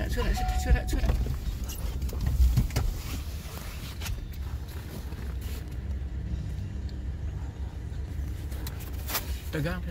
出来。Tegang.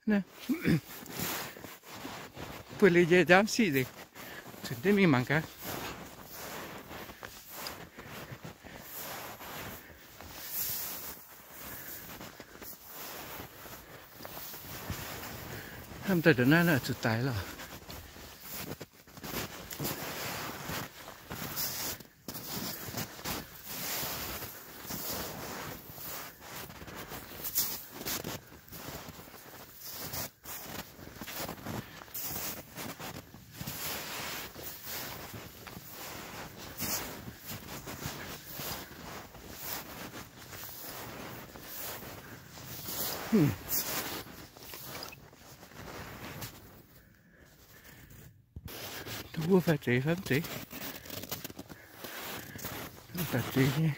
Nè. Pulih je jam si deh. Sudah memang kan. Ham tới đến là chụp tay rồi. Tôi phải trị phán trị. Phải trị nha.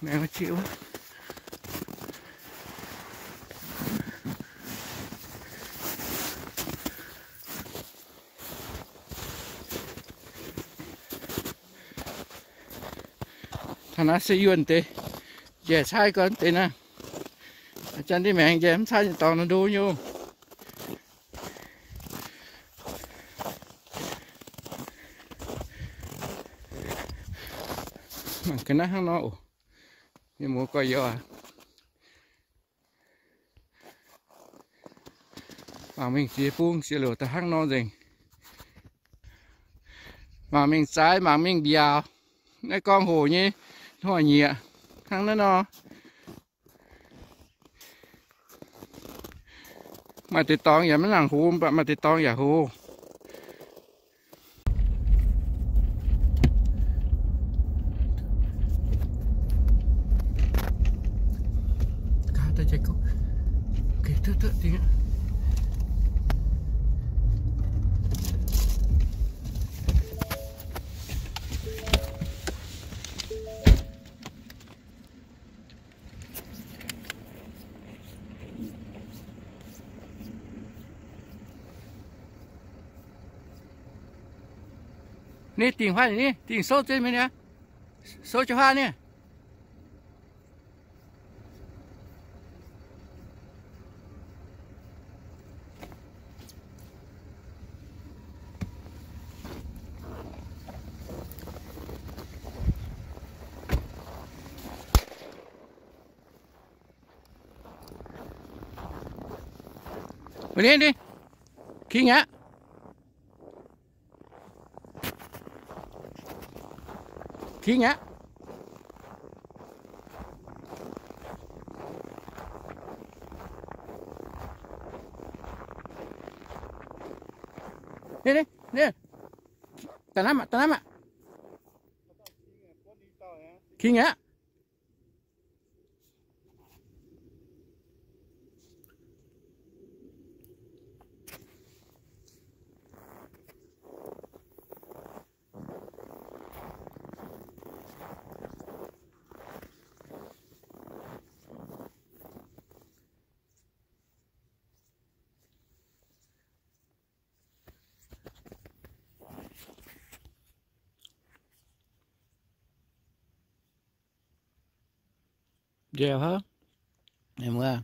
Mẹ mà chịu. Thằng nó sẽ yuan tê. Dễ sai con tê nè. Chân đi mẹ dễ sai toàn nó đu nhau. Cái nát nó nhưng mua coi vô à. Mà mình chỉ buông chỉ lửa từ hang nó rồi. Mà mình trái mà mình bèo. Cái con hồ như thôi nhẹ hang nó. Mà thì tòn vậy mới làm hù mà thì tòn vậy hù. Cá chạy cô. Kì thưa tí nữa. Nè tiền hoa nè, tiền số trên bên nè, số cho hoa nè. Bên đi, khi nhá. Khi nhá. Nè. Tanam ạ. Khi nhá. Dèo hả? Em qua.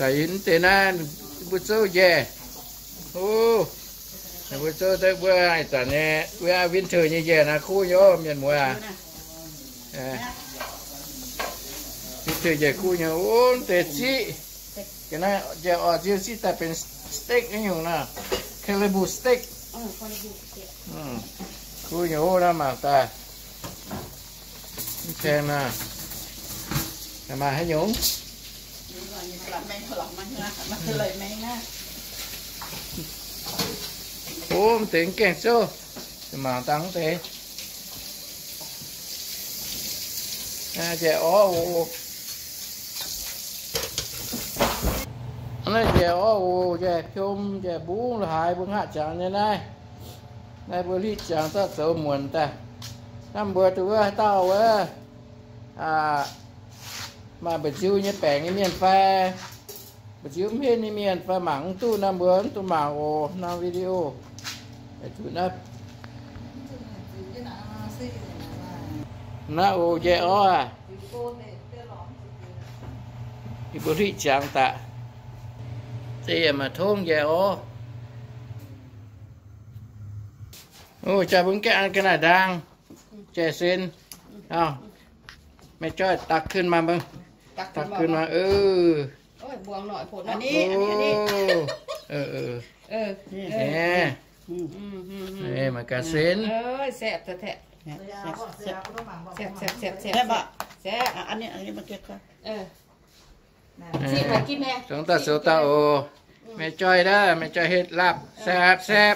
ใส่หินเตน่าบุษโซแย่โอ้บุษโซได้เบื่อไอ้ตอนนี้เบื่อวินเทอร์นี่แย่นะคู่โยมยันมัววินเทอร์แย่คู่โยโอ้เตจิกันนะจะออกเจอสิแต่เป็นสเต็กนี่อยู่นะเคลบูสเต็กคู่โยนะมาตาแค่น่ะจะมาให้โยมโอ้มถึงแกงโซ่จะมาตั้งเตะเจ้าอ๋อโอ้อันนี้เจ้าอ๋อโอ้เจ้าชมเจ้าบุ้งหายบุ้งหัดจังเนี่ยนายบริจาคตัดเสมวนแต่น้ำเบื่อตัวเต้าเว้ยมาเป็นชิวเนี่ยแปลงนี่เมียนไฟเป็นชิวเมียนนี่เมียนไฟหมังตู้น้ำเบื่อตู้หมังโอ้น้ำวิดีโอไอ้ชุดนั้นน้าโอ้เจ้าอ๋ออีบริจาคตาเสียมาท่งเจ้าอ๋อโอ้จะบุ้งแกอันขนาดดังเจสินเอาไม่จ้อยตักขึ้นมาบ้างตักขึ้นมาโอ้ยบวงหน่อยผลอันนี้นี่มากระเซ็นแซ่บแท้แซ่บอันนี้มาเก็บกันสิมากินแน่สองตาโซตาโอไม่จ้อยได้ไม่จ้อยเฮ็ดลาบแซ่บแซ่บ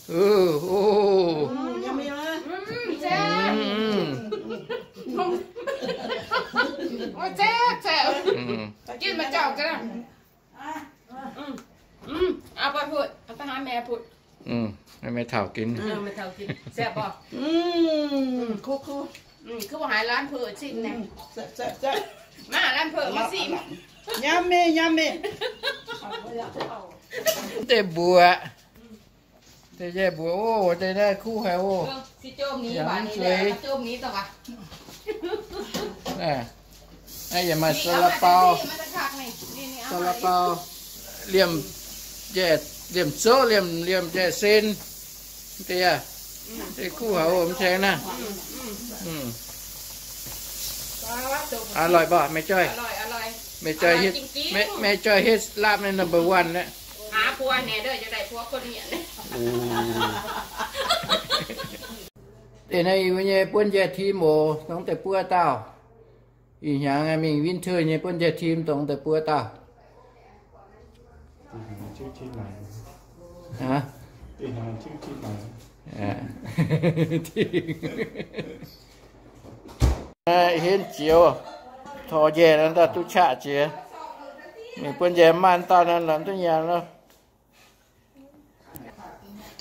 โอ้ยังมีไหมแซ่บแซ่บแซ่บกินมาเจ้ากันเอาไปพูดเอาไปหาแม่พูดไม่เท่ากินไม่เท่ากินแซ่บป่ะคู่คือว่าหายร้านเผือกสิ้นเนี่ยแซ่บมาร้านเผือกมาสิยำเมเตะบัวเตะแย่บัวโอ้เตะได้คู่เหรอโอ้สิโจมนี้บ้านนี้เลยโจมนี้ต่อวะไอ้อย่ามาซาลาเปาซาลาเปาเหลี่ยมแย่เหลี่ยมโซ่เหลี่ยมแย่เส้นเตะคู่เหรอผมแทงนะอร่อยป่ะไม่จ้อยอร่อยไม่จ้อยเฮ็ดไม่จ้อยเฮ็ดลาบในnumber 1เนี่ยหาผัวแน่เด้อจะได้ผัวคนเนี่ยแต่ในวันนี้เปิ้นจะทีมโมต้องแต่ปัวเต้าอีหยังมีวินเทอร์เนี่ยเปิ้นจะทีมต้องแต่ปัวเต้าชื่อทีมไหนฮะอีหยังชื่อทีมไหนเห็นเจียวทอเย่นั่นตาตุชะเจียมีเปิ้นแย่มันตานั้นหลังตัวอย่างแล้ว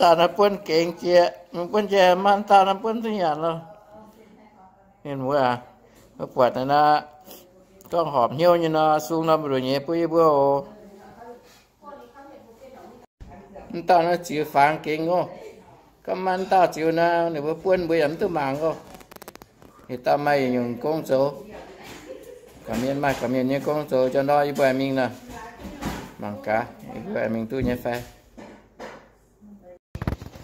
ตาหน้าเปิ้นเก่งเจียมีเปิ้นแย่มันตาหน้าเปิ้นตัวอย่างแล้วเห็นว่าปวดนะต้องหอบเหี่ยวอยู่นะสูงน้ำรุ่นนี้ปุ้ยบัวตาหน้าจีฟังเก่งก็ก็มันตาจีนะหรือว่าเปิ้นเบื่อตัวหมางก็thì ta may dùng con số cảm ơn những con số cho nó với mình nè bằng cả với mình tôi nhé phải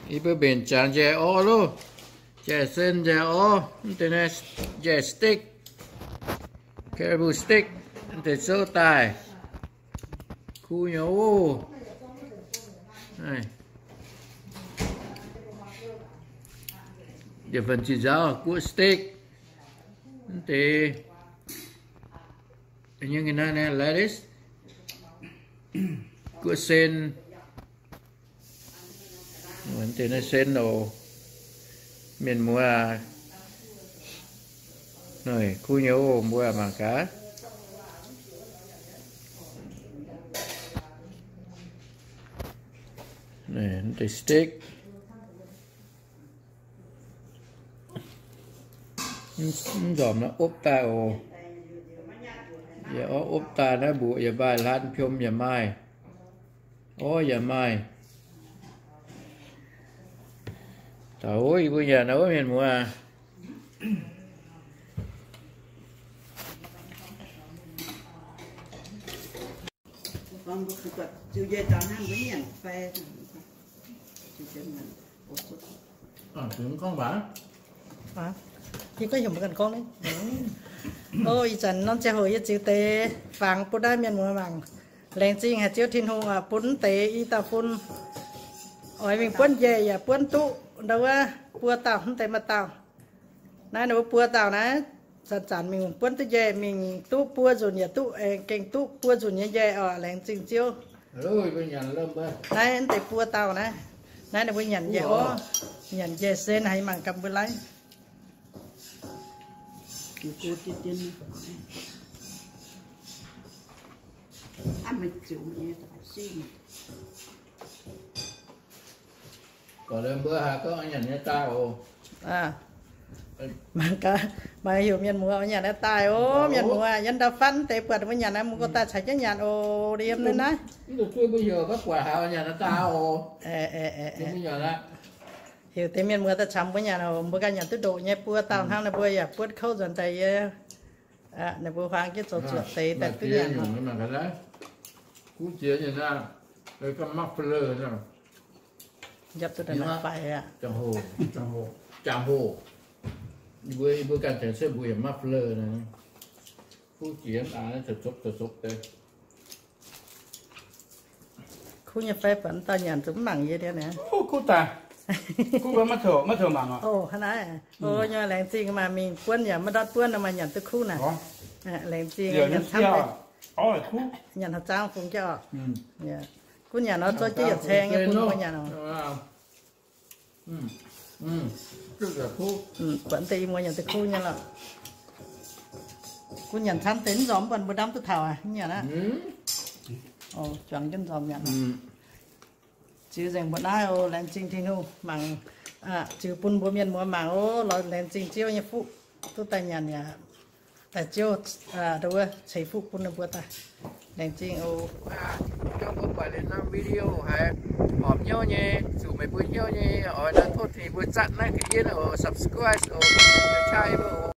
ý bữa biển tràn chè o luôn chè sen chè o internet chè stick caribou stick để số tài khu nhau này để phần chỉ giáo của stick thì những cái này lettuce của sen mình thì nó sen đồ miền mua rồi khu nhau mua mà cá này thì stick dòm nó ốp ta ồ giờ ốp ta nó bụi giờ bài lan phim giờ mai giờ mai trời bây giờ nấu miền mua con có cái chịu dây tao ăn với nhận phe chịu chân mình ột sốt Tưởng con bà à thì có dùng gần con đấy ôi chẳng non chơi hồi chữ tế vàng bút đá miền mùa màng leng chinh hạt chiếu thiên hùng à bún tế y ta phun ôi mình bún về à bún tụ đâu á bua tàu không thể mà tàu nãy nó bua tàu nè sản mình bún tới về mình tụ bua rồi nhỉ tụ kênh tụ bua rồi nhỉ về ở leng chinh chiếu rồi bây giờ lâm ba nãy anh để bua tàu nè nãy nó mới nhận về ó nhận về sen hay màng cầm bữa lấy chịu cô chịu chân ăn mình chịu nhé phải xin còn lên bữa hà có nhận nhá tao à mà hiểu miền mùa ở nhà nó tài ô miền mùa dân ta phân tế bật với nhà nó mua ta chạy cho nhà ô đi em lên đấy được chưa bây giờ có quả hào nhà nó tao bây giờ đó hiểu tế miền mùa ta chấm với nhà nào mua cái nhà tứ độ nhé bữa tao thang là bữa giờ bữa khâu dần tay à này bữa hoang cái chỗ chuột tế tại tứ nhà nó mà cái đấy cú chia như ra rồi có mắc phơ nữa dập tôi là phải à chạm hồ bữa càng thể sẽ bùi mắc phơ này cú chia nó thật sụp đây khu nhà phê vẫn tao nhận chúng bằng gì đấy nè cú ta cú có mất thở mảng à ô hắn nói ô nhưng mà lén chinh mà mình quân nhà mất đót quân mà nhận từ khu này lén chinh nhận thăm đấy nhận thật trang cũng cho khu nhà nó cho chỉ giật xe nghe khu nhà nào rất là khu vẫn tì mua nhận từ khu nha là khu nhận thăm tính gióm vẫn bữa đám tôi thảo à nhà đó ồ chọn chân gióm nhận chứ rằng bọn ai ô lên trình thiên hưu mang chứ bún bún miền mua mang ô lo lên trình chiêu như phụ tôi tay nhà tại chiêu đâu á thấy phụ bún bún ta lên trình ô trong một bài lên làm video hay họp nhau nhé dù mấy buổi nhau nhé ở đây thôi thì buổi chặn này thì yên ở subscribe ở chai